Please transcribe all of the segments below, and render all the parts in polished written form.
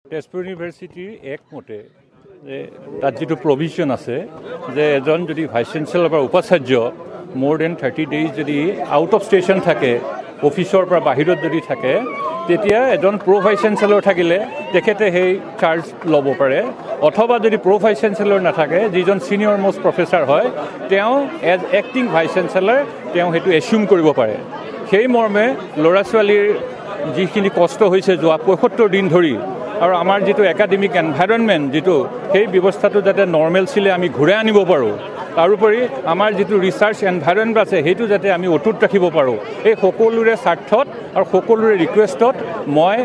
তেজপুৰ ইউনিভাৰ্চিটিৰ একমতে যে তাত যিটো প্ৰভিজন আছে যে এজন যদি ভাইচ চেঞ্চেলৰ বা উপাচাৰ্য মোৰ দেন 30 ডেইজ যদি আউট অফ ষ্টেচন থাকে অফিচৰ পৰা বাহিৰত যদি থাকে তেতিয়া এজন ভাইচ চেঞ্চেলৰ থাকিলে তেখেতে সেই চাৰ্জ ল'ব পাৰে অথবা যদি ভাইচ চেঞ্চেলৰ নাথাকে যিজন ছিনিয়ৰ মোষ্ট প্ৰফেচাৰ হয় তেওঁ এজ এক্টিং ভাইচ চেঞ্চেলৰ তেওঁ সেইটো এচিউম কৰিব পাৰে সেই মৰ্মে ল'ৰা ছোৱালীৰ যিখিনি কষ্ট হৈছে যোৱা ৭৫ দিন ধৰি আৰু আমাৰ যিটো একাডেমিক এনভাইৰনমেণ্ট যিটো সেই ব্যৱস্থাটো যাতে নৰ্মেল ছিলে আমি ঘূৰাই আনিব পাৰোঁ তাৰোপৰি আমাৰ যিটো ৰিচাৰ্চ এনভাইৰনমেণ্ট আছে সেইটো যাতে আমি অটুট ৰাখিব পাৰোঁ এই সকলোৰে স্বাৰ্থত আৰু সকলোৰে ৰিকুৱেষ্টত মই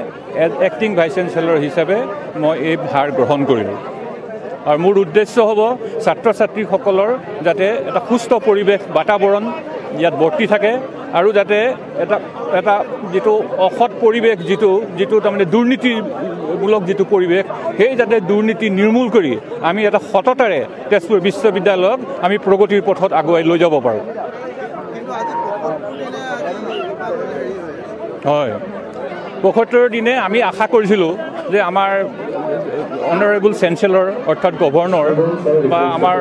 এজ এক্টিং ভাইচ চেঞ্চেলৰ হিচাপে মই এই ভাৰ গ্ৰহণ কৰিলোঁ আৰু মোৰ উদ্দেশ্য হ'ব ছাত্ৰ ছাত্ৰীসকলৰ যাতে এটা সুস্থ পৰিৱেশ বাতাবৰণ ইয়াত বৰ্তি থাকে আৰু যাতে এটা যিটো অসৎ পৰিৱেশ যিটো তাৰমানে দুৰ্নীতিমূলক যিটো পৰিৱেশ সেই যাতে দুৰ্নীতি নিৰ্মূল কৰি আমি এটা সততাৰে তেজপুৰ বিশ্ববিদ্যালয়ক আমি প্ৰগতিৰ পথত আগুৱাই লৈ যাব পাৰোঁ হয় ৭৫ দিনে আমি আশা কৰিছিলোঁ যে আমাৰ অনাৰেবল চেঞ্চেলৰ অৰ্থাৎ গভৰ্ণৰ বা আমাৰ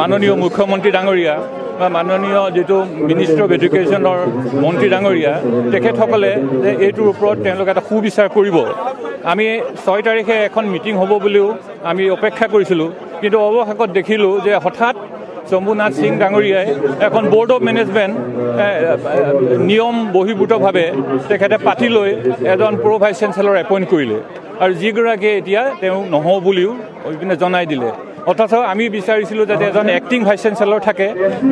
মাননীয় মুখ্যমন্ত্ৰী ডাঙৰীয়া বা মাননীয় যিটো মিনিষ্টাৰ অফ এডুকেশ্যনৰ মন্ত্ৰী ডাঙৰীয়া তেখেতসকলে যে এইটোৰ ওপৰত তেওঁলোকে এটা সুবিচাৰ কৰিব আমি 6 তাৰিখে এখন মিটিং হ'ব বুলিও আমি অপেক্ষা কৰিছিলোঁ কিন্তু অৱশেষত দেখিলোঁ যে হঠাৎ শম্ভুনাথ সিং ডাঙৰীয়াই এখন বৰ্ড অফ মেনেজমেণ্ট নিয়ম বহিৰ্ভূতভাৱে তেখেতে পাতি লৈ এজন ভাইচ চেঞ্চেলৰ এপইণ্ট কৰিলে আৰু যিগৰাকীয়ে এতিয়া তেওঁ নহওঁ বুলিও পিনে জনাই দিলে অথচ আমি বিচাৰিছিলোঁ যাতে এজন এক্টিং ভাইচ চেঞ্চেলৰ থাকে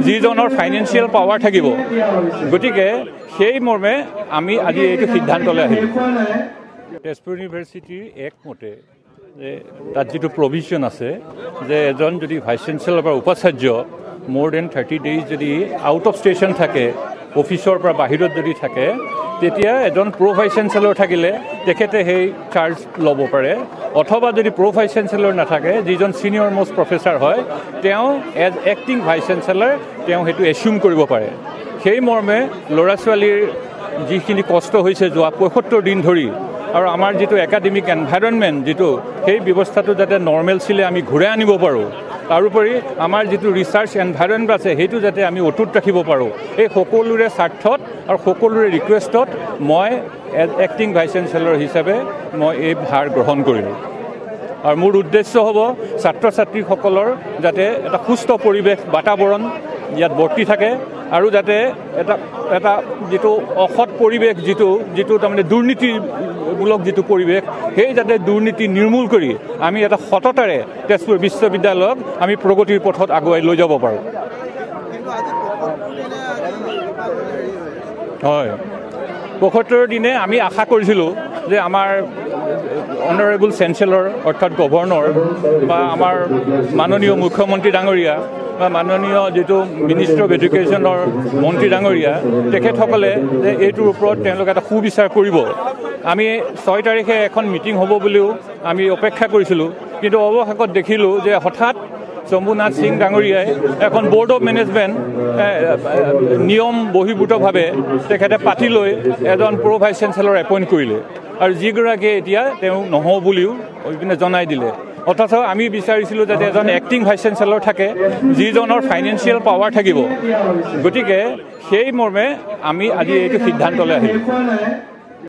যিজনৰ ফাইনেন্সিয়েল পাৱাৰ থাকিব গতিকে সেই মৰ্মে আমি আজি এইটো সিদ্ধান্তলৈ আহিলোঁ তেজপুৰ ইউনিভাৰ্চিটিৰ একমতে যে তাত যিটো প্ৰভিজন আছে যে এজন যদি ভাইচ চেঞ্চেলৰ বা উপাচাৰ্য মোৰ দেন 30 ডেইজ যদি আউট অফ ষ্টেচন থাকে অফিচৰ পৰা বাহিৰত যদি থাকে তেতিয়া এজন ভাইচ চেঞ্চেলৰ থাকিলে তেখেতে সেই চাৰ্জ ল'ব পাৰে অথবা যদি ভাইচ চেঞ্চেলৰ নাথাকে যিজন ছিনিয়ৰ মোষ্ট প্ৰফেচাৰ হয় তেওঁ এজ এক্টিং ভাইচ চেঞ্চেলৰ তেওঁ সেইটো এচিউম কৰিব পাৰে সেই মৰ্মে ল'ৰা ছোৱালীৰ যিখিনি কষ্ট হৈছে যোৱা ৭৫ দিন ধৰি আৰু আমাৰ যিটো একাডেমিক এনভাইৰনমেণ্ট যিটো সেই ব্যৱস্থাটো যাতে নৰ্মেল ছিলে আমি ঘূৰাই আনিব পাৰোঁ তাৰোপৰি আমাৰ যিটো ৰিচাৰ্চ এনভাইৰনমেণ্ট আছে সেইটো যাতে আমি অটুট ৰাখিব পাৰোঁ এই সকলোৰে স্বাৰ্থত আৰু সকলোৰে ৰিকুৱেষ্টত মই এজ এক্টিং ভাইচ চেঞ্চেলৰ হিচাপে মই এই ভাৰ গ্ৰহণ কৰিলোঁ আৰু মোৰ উদ্দেশ্য হ'ব ছাত্ৰ ছাত্ৰীসকলৰ যাতে এটা সুস্থ পৰিৱেশ বাতাবৰণ ইয়াত বৰ্তি থাকে আৰু যাতে এটা যিটো অসৎ পৰিৱেশ যিটো তাৰমানে দুৰ্নীতিমূলক যিটো পৰিৱেশ সেই যাতে দুৰ্নীতি নিৰ্মূল কৰি আমি এটা সততাৰে তেজপুৰ বিশ্ববিদ্যালয়ক আমি প্ৰগতিৰ পথত আগুৱাই লৈ যাব পাৰোঁ হয় ৭৫ দিনে আমি আশা কৰিছিলোঁ যে আমাৰ অনাৰেবল চেঞ্চেলৰ অৰ্থাৎ গভৰ্ণৰ বা আমাৰ মাননীয় মুখ্যমন্ত্ৰী ডাঙৰীয়া বা মাননীয় যিটো মিনিষ্টাৰ অফ এডুকেশ্যনৰ মন্ত্ৰী ডাঙৰীয়া তেখেতসকলে যে এইটোৰ ওপৰত তেওঁলোকে এটা সুবিচাৰ কৰিব আমি 6 তাৰিখে এখন মিটিং হ'ব বুলিও আমি অপেক্ষা কৰিছিলোঁ কিন্তু অৱশেষত দেখিলোঁ যে হঠাৎ শম্ভুনাথ সিং ডাঙৰীয়াই এখন বৰ্ড অফ মেনেজমেণ্ট নিয়ম বহিৰ্ভূতভাৱে তেখেতে পাতি লৈ এজন ভাইচ চেঞ্চেলৰ এপইণ্ট কৰিলে আৰু যিগৰাকীয়ে এতিয়া তেওঁ নহওঁ বুলিও পিনে জনাই দিলে অথচ আমি বিচাৰিছিলোঁ যাতে এজন এক্টিং ভাইচ চেঞ্চেলৰ থাকে যিজনৰ ফাইনেন্সিয়েল পাৱাৰ থাকিব গতিকে সেই মৰ্মে আমি আজি এইটো সিদ্ধান্তলৈ আহিলোঁ